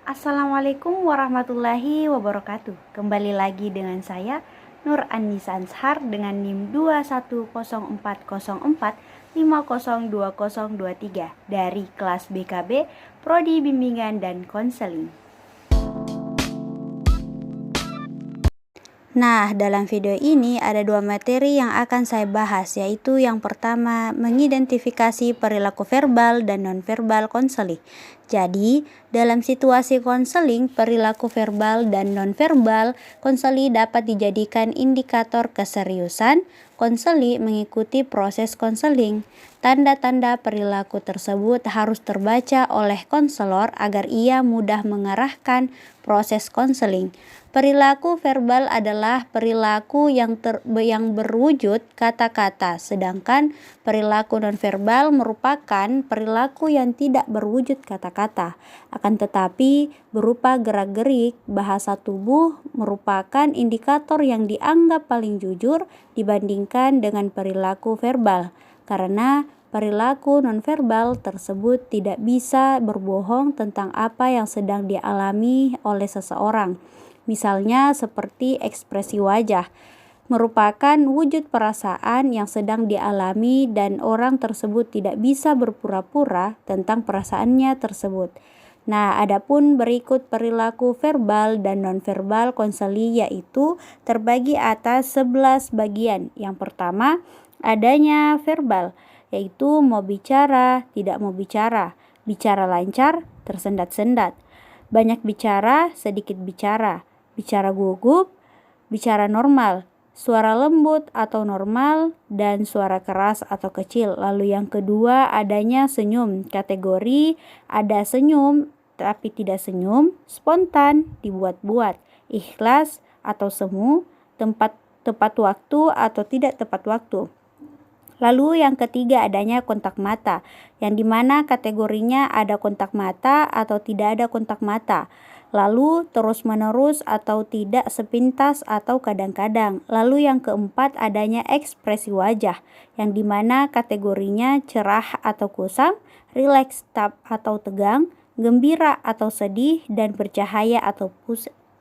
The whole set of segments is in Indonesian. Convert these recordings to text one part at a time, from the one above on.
Assalamualaikum warahmatullahi wabarakatuh. Kembali lagi dengan saya Nur Annisa Anshar dengan NIM 2104045020023 dari kelas BKB Prodi Bimbingan dan Konseling. Nah, dalam video ini ada dua materi yang akan saya bahas, yaitu yang pertama, mengidentifikasi perilaku verbal dan nonverbal konseling. Jadi, dalam situasi konseling, perilaku verbal dan nonverbal konseling dapat dijadikan indikator keseriusan konseling mengikuti proses konseling. Tanda-tanda perilaku tersebut harus terbaca oleh konselor agar ia mudah mengarahkan proses konseling. Perilaku verbal adalah perilaku yang berwujud kata-kata, sedangkan perilaku nonverbal merupakan perilaku yang tidak berwujud kata-kata. Akan tetapi, berupa gerak-gerik, bahasa tubuh merupakan indikator yang dianggap paling jujur dibandingkan dengan perilaku verbal, karena perilaku nonverbal tersebut tidak bisa berbohong tentang apa yang sedang dialami oleh seseorang. Misalnya seperti ekspresi wajah, merupakan wujud perasaan yang sedang dialami dan orang tersebut tidak bisa berpura-pura tentang perasaannya tersebut. Nah, adapun berikut perilaku verbal dan nonverbal konseling yaitu terbagi atas 11 bagian. Yang pertama, adanya verbal, yaitu mau bicara, tidak mau bicara, bicara lancar, tersendat-sendat, banyak bicara, sedikit bicara, bicara gugup, bicara normal, suara lembut atau normal, dan suara keras atau kecil. Lalu yang kedua adanya senyum. Kategori ada senyum tapi tidak senyum, spontan, dibuat-buat, ikhlas atau semu, tepat waktu atau tidak tepat waktu. Lalu yang ketiga adanya kontak mata, yang dimana kategorinya ada kontak mata atau tidak ada kontak mata. Lalu terus-menerus atau tidak sepintas atau kadang-kadang. Lalu yang keempat adanya ekspresi wajah, yang dimana kategorinya cerah atau kusam, rileks atau tegang, gembira atau sedih, dan bercahaya atau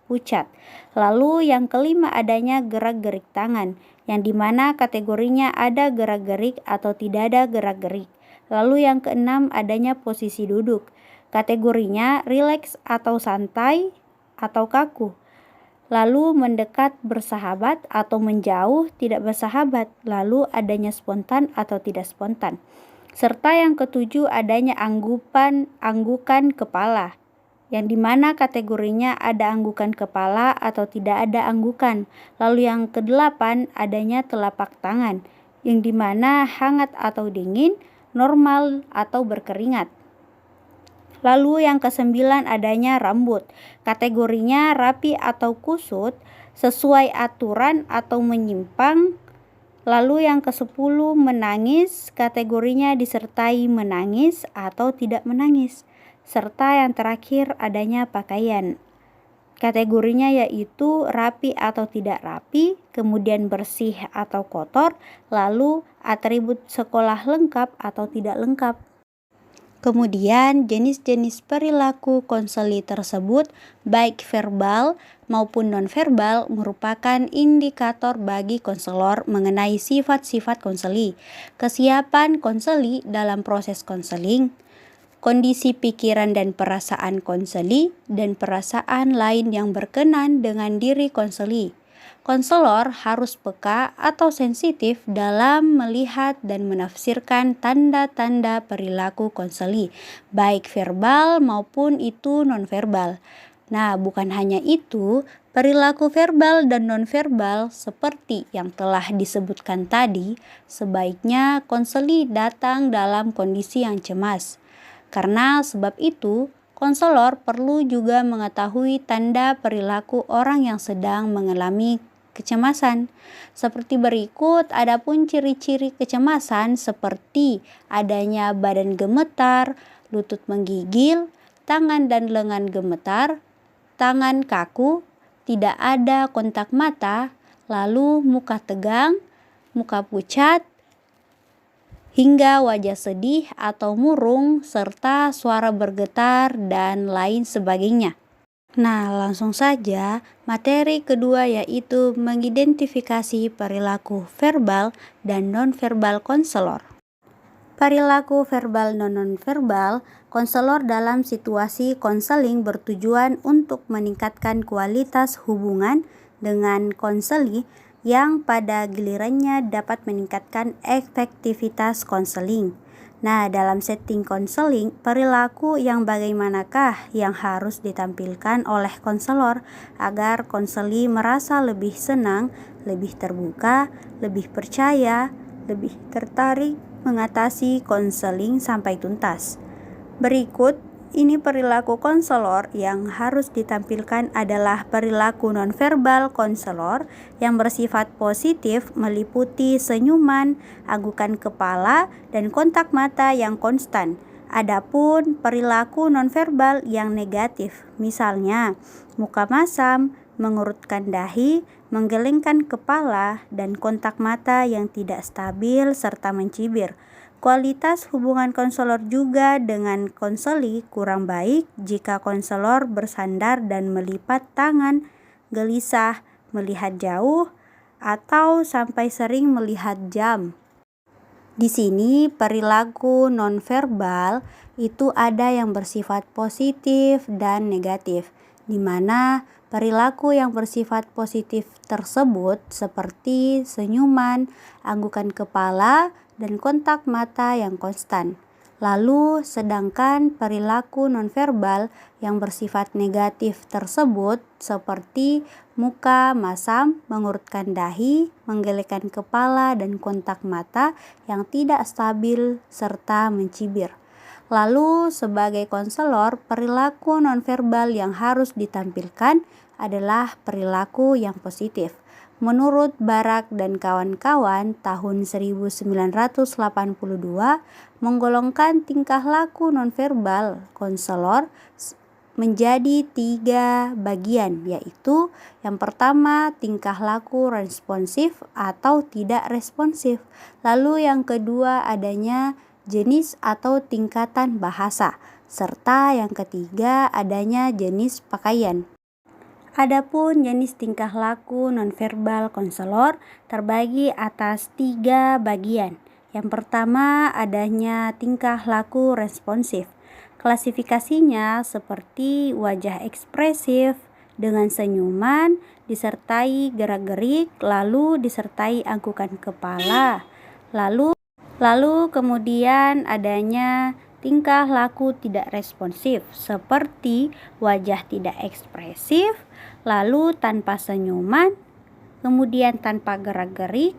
pucat. Lalu yang kelima adanya gerak-gerik tangan, yang dimana kategorinya ada gerak-gerik atau tidak ada gerak-gerik. Lalu yang keenam adanya posisi duduk, kategorinya rileks atau santai atau kaku. Lalu mendekat bersahabat atau menjauh tidak bersahabat. Lalu adanya spontan atau tidak spontan. Serta yang ketujuh adanya anggukan kepala, yang dimana kategorinya ada anggukan kepala atau tidak ada anggukan. Lalu yang kedelapan adanya telapak tangan, yang dimana hangat atau dingin, normal atau berkeringat. Lalu yang kesembilan adanya rambut, kategorinya rapi atau kusut, sesuai aturan atau menyimpang. Lalu yang ke-10 menangis, kategorinya disertai menangis atau tidak menangis. Serta yang terakhir adanya pakaian, kategorinya yaitu rapi atau tidak rapi, kemudian bersih atau kotor, lalu atribut sekolah lengkap atau tidak lengkap. Kemudian jenis-jenis perilaku konseling tersebut baik verbal maupun nonverbal merupakan indikator bagi konselor mengenai sifat-sifat konseling, kesiapan konseling dalam proses konseling, kondisi pikiran dan perasaan konseling, dan perasaan lain yang berkenan dengan diri konseling. Konselor harus peka atau sensitif dalam melihat dan menafsirkan tanda-tanda perilaku konseling, baik verbal maupun itu nonverbal. Nah, bukan hanya itu, perilaku verbal dan nonverbal seperti yang telah disebutkan tadi, sebaiknya konseling datang dalam kondisi yang cemas. Karena sebab itu, konselor perlu juga mengetahui tanda perilaku orang yang sedang mengalami kecemasan. Seperti berikut, adapun ciri-ciri kecemasan seperti adanya badan gemetar, lutut menggigil, tangan dan lengan gemetar, tangan kaku, tidak ada kontak mata, lalu muka tegang, muka pucat, hingga wajah sedih atau murung, serta suara bergetar dan lain sebagainya. Nah, langsung saja materi kedua yaitu mengidentifikasi perilaku verbal dan nonverbal konselor. Perilaku verbal dan nonverbal konselor dalam situasi konseling bertujuan untuk meningkatkan kualitas hubungan dengan konseli yang pada gilirannya dapat meningkatkan efektivitas konseling. Nah, dalam setting konseling, perilaku yang bagaimanakah yang harus ditampilkan oleh konselor agar konseli merasa lebih senang, lebih terbuka, lebih percaya, lebih tertarik mengatasi konseling sampai tuntas. Berikut ini perilaku konselor yang harus ditampilkan adalah perilaku nonverbal konselor yang bersifat positif meliputi senyuman, anggukan kepala, dan kontak mata yang konstan. Adapun perilaku nonverbal yang negatif, misalnya muka masam, mengerutkan dahi, menggelengkan kepala, dan kontak mata yang tidak stabil serta mencibir. Kualitas hubungan konselor juga dengan konseli kurang baik jika konselor bersandar dan melipat tangan, gelisah, melihat jauh, atau sampai sering melihat jam. Di sini perilaku nonverbal itu ada yang bersifat positif dan negatif, di mana perilaku yang bersifat positif tersebut seperti senyuman, anggukan kepala, dan kontak mata yang konstan. Lalu sedangkan perilaku nonverbal yang bersifat negatif tersebut seperti muka masam, mengerutkan dahi, menggelengkan kepala, dan kontak mata yang tidak stabil serta mencibir. Lalu sebagai konselor, perilaku nonverbal yang harus ditampilkan adalah perilaku yang positif. Menurut Barak dan kawan-kawan tahun 1982 menggolongkan tingkah laku nonverbal konselor menjadi 3 bagian, yaitu yang pertama tingkah laku responsif atau tidak responsif. Lalu yang kedua adanya jenis atau tingkatan bahasa, serta yang ketiga adanya jenis pakaian. Adapun jenis tingkah laku nonverbal konselor terbagi atas 3 bagian. Yang pertama adanya tingkah laku responsif. Klasifikasinya seperti wajah ekspresif dengan senyuman, disertai gerak-gerik, lalu disertai anggukan kepala. Lalu kemudian adanya tingkah laku tidak responsif seperti wajah tidak ekspresif, lalu tanpa senyuman, kemudian tanpa gerak-gerik,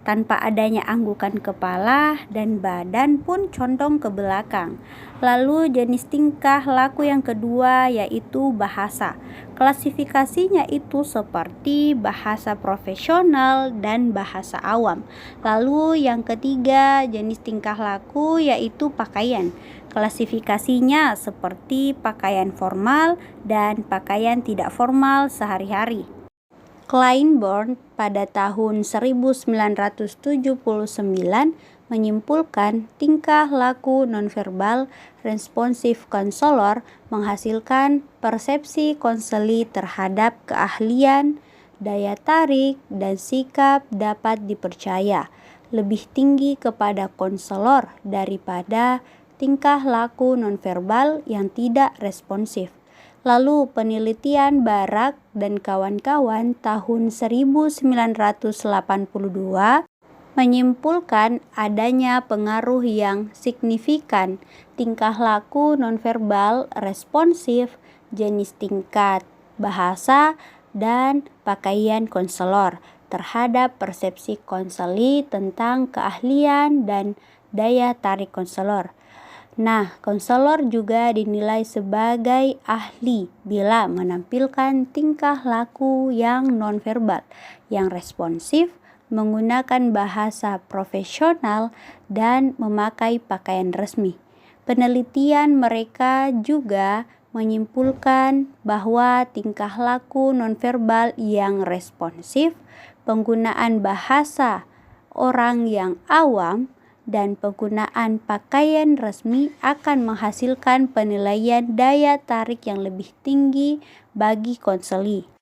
tanpa adanya anggukan kepala, dan badan pun condong ke belakang. Lalu jenis tingkah laku yang kedua yaitu bahasa. Klasifikasinya itu seperti bahasa profesional dan bahasa awam. Lalu yang ketiga jenis tingkah laku yaitu pakaian. Klasifikasinya seperti pakaian formal dan pakaian tidak formal sehari-hari. Claiborne pada tahun 1979 menyimpulkan tingkah laku nonverbal responsif konselor menghasilkan persepsi konseli terhadap keahlian, daya tarik, dan sikap dapat dipercaya lebih tinggi kepada konselor daripada tingkah laku nonverbal yang tidak responsif. Lalu penelitian Barak dan kawan-kawan tahun 1982 menyimpulkan adanya pengaruh yang signifikan tingkah laku nonverbal responsif, jenis tingkat bahasa, dan pakaian konselor terhadap persepsi konseli tentang keahlian dan daya tarik konselor. Nah, konselor juga dinilai sebagai ahli bila menampilkan tingkah laku yang nonverbal, yang responsif, menggunakan bahasa profesional, dan memakai pakaian resmi. Penelitian mereka juga menyimpulkan bahwa tingkah laku nonverbal yang responsif, penggunaan bahasa orang yang awam, dan penggunaan pakaian resmi akan menghasilkan penilaian daya tarik yang lebih tinggi bagi konseli.